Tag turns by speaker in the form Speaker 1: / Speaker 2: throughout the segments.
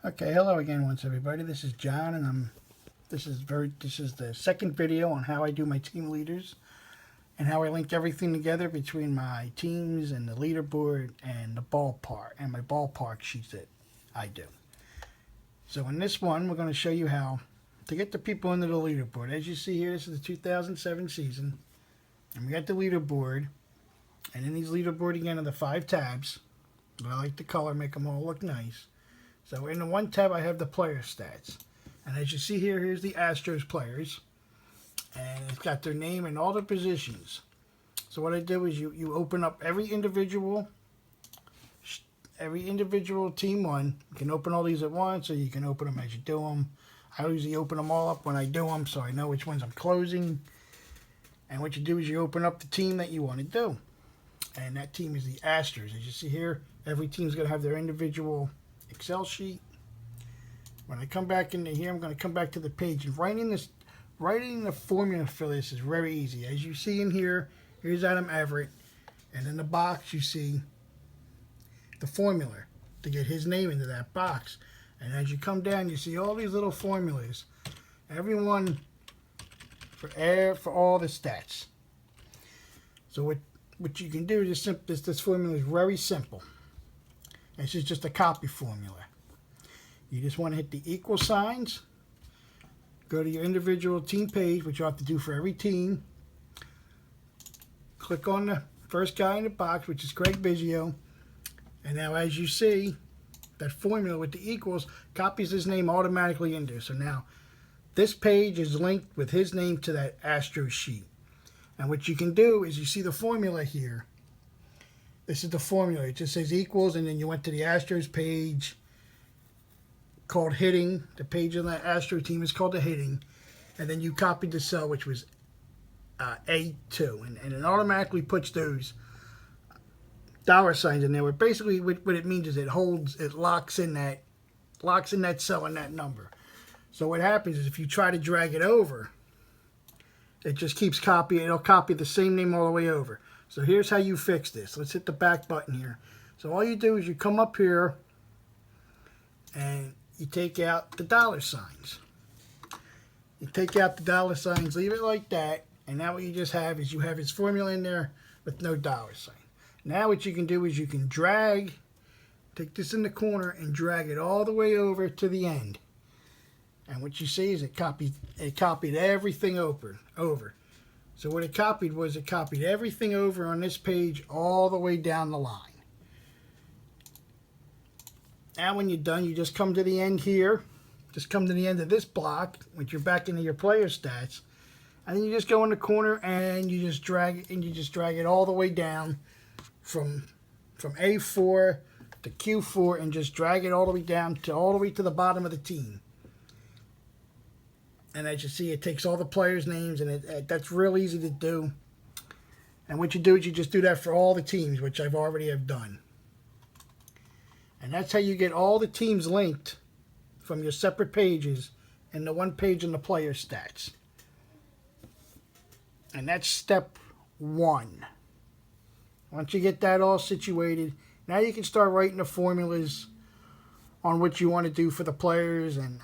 Speaker 1: Okay, hello again once everybody. This is John and this is the second video on how I do my team leaders and how I link everything together between my teams and the leaderboard and the ballpark and my ballpark sheets that I do. So in this one, we're going to show you how to get the people into the leaderboard. As you see here, this is the 2007 season and we got the leaderboard, and in these leaderboard again are the 5 tabs. But I like the color, make them all look nice. So in the one tab, I have the player stats. And as you see here, here's the Astros players. And it's got their name and all their positions. So what I do is you open up every individual team one. You can open all these at once, or you can open them as you do them. I usually open them all up when I do them, so I know which ones I'm closing. And what you do is you open up the team that you want to do. And that team is the Astros. As you see here, every team's going to have their individual Excel sheet. When I come back into here, I'm going to come back to the page, and writing the formula for this is very easy. As you see in here, here's Adam Everett, and in the box you see the formula to get his name into that box. And as you come down, you see all these little formulas, everyone for all the stats. So what you can do is this formula is very simple. This is just a copy formula. You just want to hit the equal signs, go to your individual team page, which you have to do for every team. Click on the first guy in the box, which is Craig Biggio. And now as you see, that formula with the equals copies his name automatically in there. So now this page is linked with his name to that Astros sheet. And what you can do is you see the formula here. This is the formula. It just says equals, and then you went to the Astros page called hitting. The page on the Astro team is called the hitting. And then you copied the cell, which was A2. And it automatically puts those dollar signs in there. But basically what it means is it locks in that cell and that number. So what happens is if you try to drag it over, it just keeps copying. It'll copy the same name all the way over. So here's how you fix this. Let's hit the back button here. So all you do is you come up here and you take out the dollar signs. You take out the dollar signs, leave it like that, and now what you just have is you have his formula in there with no dollar sign. Now what you can do is you can take this in the corner and drag it all the way over to the end. And what you see is it copied everything over. So what it copied was it copied everything over on this page all the way down the line. Now when you're done, you just come to the end here. Just come to the end of this block, which you're back into your player stats. And then you just go in the corner and you just drag it all the way down from A4 to Q4, and just drag it all the way down to the bottom of the team. And as you see, it takes all the players' names, and that's real easy to do. And what you do is you just do that for all the teams, which I've already have done. And that's how you get all the teams linked from your separate pages in the one page in the player stats. And that's step 1. Once you get that all situated, now you can start writing the formulas on what you want to do for the players, and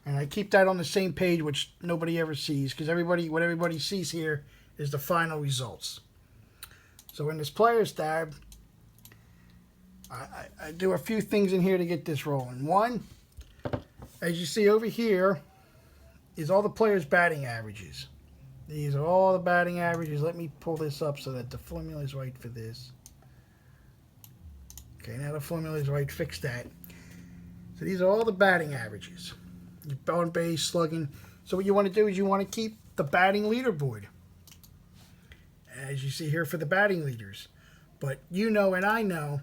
Speaker 1: I keep that on the same page, which nobody ever sees, because what everybody sees here is the final results. So in this Players tab, I do a few things in here to get this rolling. One, as you see over here, is all the players' batting averages. These are all the batting averages. Let me pull this up so that the formula is right for this. Okay, now the formula is right. Fix that. So these are all the batting averages. Your on base, slugging. So what you want to do is you want to keep the batting leaderboard, as you see here for the batting leaders. But you know, and I know,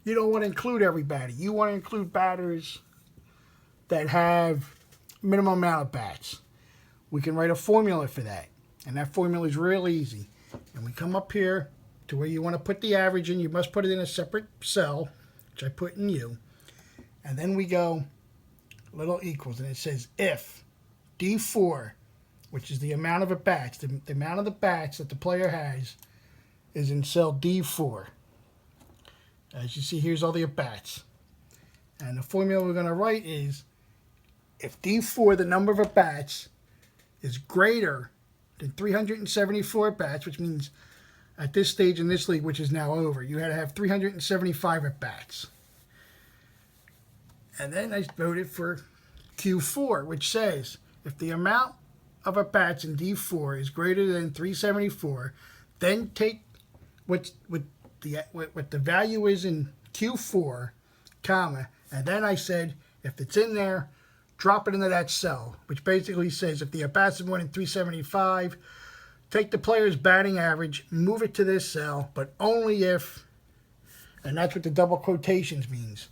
Speaker 1: you don't want to include everybody. You want to include batters that have minimum amount of bats. We can write a formula for that, and that formula is real easy. And we come up here to where you want to put the average in. You must put it in a separate cell, which I put in U. And then we go little equals, and it says if D4, which is the amount of at-bats, the amount of the bats that the player has, is in cell D4. As you see, here's all the at-bats. And the formula we're going to write is if D4, the number of at-bats, is greater than 374 at-bats, which means at this stage in this league, which is now over, you had to have 375 at-bats. And then I voted for Q4, which says if the amount of at-bats in D4 is greater than 374, then take what the value is in Q4, comma, and then I said if it's in there, drop it into that cell, which basically says if the at-bats are more than 375, take the player's batting average, move it to this cell, but only if, and that's what the double quotations means.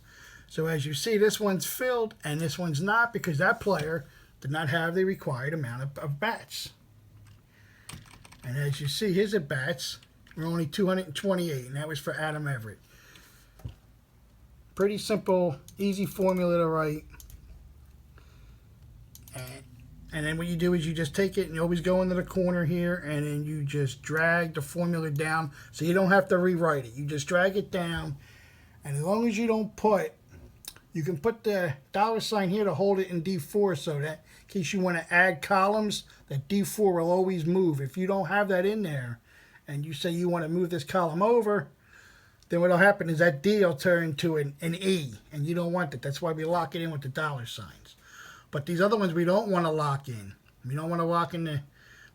Speaker 1: So as you see, this one's filled and this one's not because that player did not have the required amount of bats. And as you see, his at-bats were only 228, and that was for Adam Everett. Pretty simple, easy formula to write. And then what you do is you just take it and you always go into the corner here and then you just drag the formula down so you don't have to rewrite it. You just drag it down, and as long as you don't put, you can put the $sign here to hold it in D4 so that in case you want to add columns, that D4 will always move. If you don't have that in there and you say you want to move this column over, then what will happen is that D will turn into an E, and you don't want that. That's why we lock it in with the $signs. But these other ones we don't want to lock in. We don't want to lock in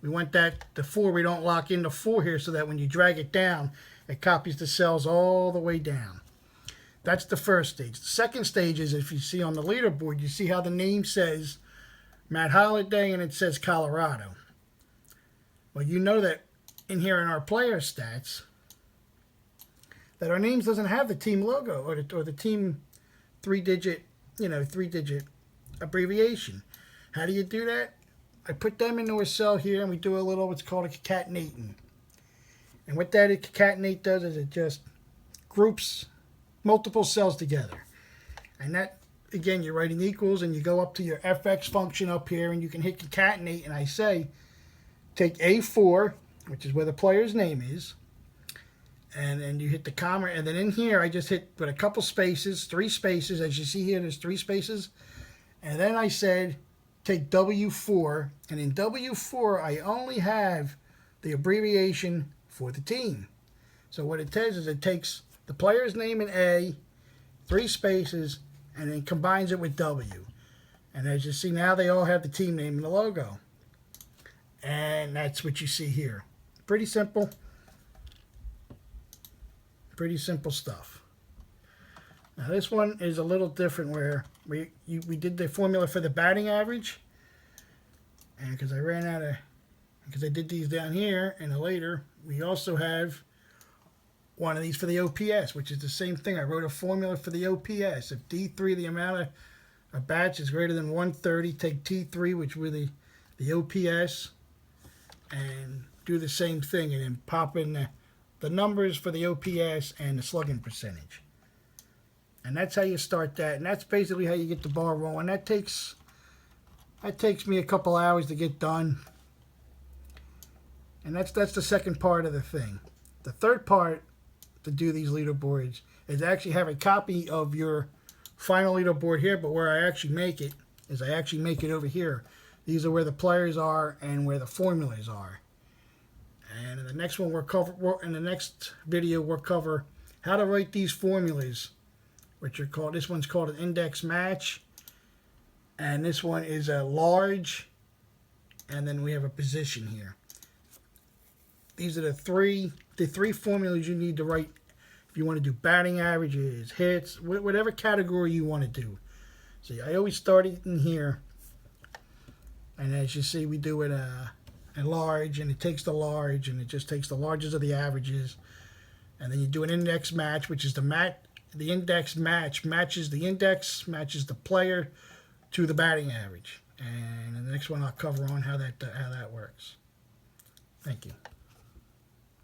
Speaker 1: we want that, the 4, we don't lock in the 4 here so that when you drag it down, it copies the cells all the way down. That's the first stage. The second stage is if you see on the leaderboard, you see how the name says Matt Holliday and it says Colorado. Well, you know that in here in our player stats, that our names doesn't have the team logo or the team three-digit abbreviation. How do you do that? I put them into a cell here and we do a little what's called a concatenating. And what that concatenate does is it just groups multiple cells together. And that, again, you're writing equals and you go up to your FX function up here and you can hit concatenate, and I say take A4, which is where the player's name is, and then you hit the comma, and then in here I just hit with a couple spaces, 3 spaces. As you see here, there's 3 spaces. And then I said take W4, and in W4 I only have the abbreviation for the team. So what it does is it takes the player's name in A, 3 spaces, and then combines it with W. And as you see now, they all have the team name and the logo. And that's what you see here. Pretty simple. Pretty simple stuff. Now this one is a little different where we did the formula for the batting average. And because I ran out of, because I did these down here and later, we also have one of these for the OPS, which is the same thing. I wrote a formula for the OPS. If D3, the amount of bats is greater than 130, take T3, which were the OPS, and do the same thing, and then pop in the numbers for the OPS and the slugging percentage. And that's how you start that, and that's basically how you get the ball rolling. That takes me a couple hours to get done. And that's the second part of the thing. The third part to do these leaderboards is actually have a copy of your final leaderboard here, but where I actually make it is I actually make it over here. These are where the players are and where the formulas are. And in the next one in the next video we'll cover how to write these formulas, which are called, this one's called an index match, and this one is a large, and then we have a position here. These are the three formulas you need to write if you want to do batting averages, hits, whatever category you want to do. See, I always start it in here, and as you see, we do it a large, and it takes the large, and it just takes the larges of the averages, and then you do an index match, which is the index match matches the index, matches the player to the batting average. And in the next one, I'll cover on how that works. Thank you.